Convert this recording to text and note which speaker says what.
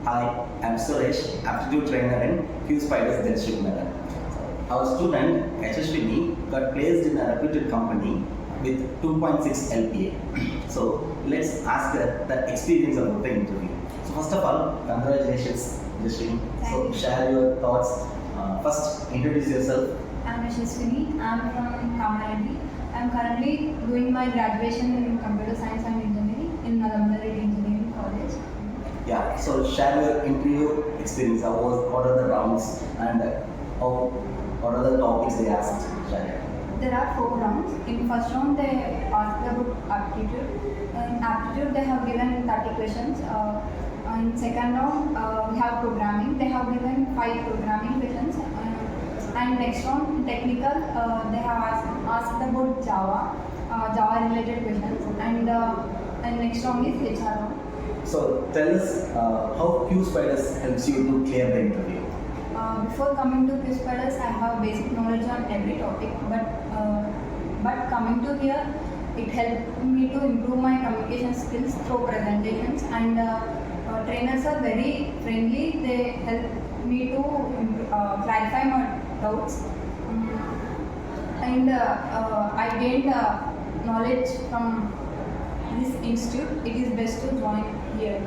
Speaker 1: Hi, I'm Suresh, aptitude trainer in QSPIDERS Dilsukhnagar. Our student Yashaswini got placed in a reputed company with 2.6 LPA. So let's ask her the experience of the interview. So first of all, congratulations, Yashaswini. So share your thoughts. First, introduce yourself.
Speaker 2: I'm Yashaswini. I'm from Kamaradi. I'm currently doing my graduation in computer science and engineering in Nalamala Engineering College.
Speaker 1: Yeah, so share your interview experience. What are the rounds and what are the topics they asked? Share.
Speaker 2: There are 4 rounds. In first round, they asked about aptitude. In aptitude, they have given 30 questions. In second round, we have programming. They have given 5 programming questions. And next round, technical, they have asked about Java, Java related questions. And next round is HR round.
Speaker 1: So tell us how QSPIDERS helps you to clear the interview.
Speaker 2: Before coming to Pyspiders, I have basic knowledge on every topic, but coming to here, it helped me to improve my communication skills through presentations, and trainers are very friendly. They help me to clarify my doubts, and I gained knowledge from this institute. It is best to join here.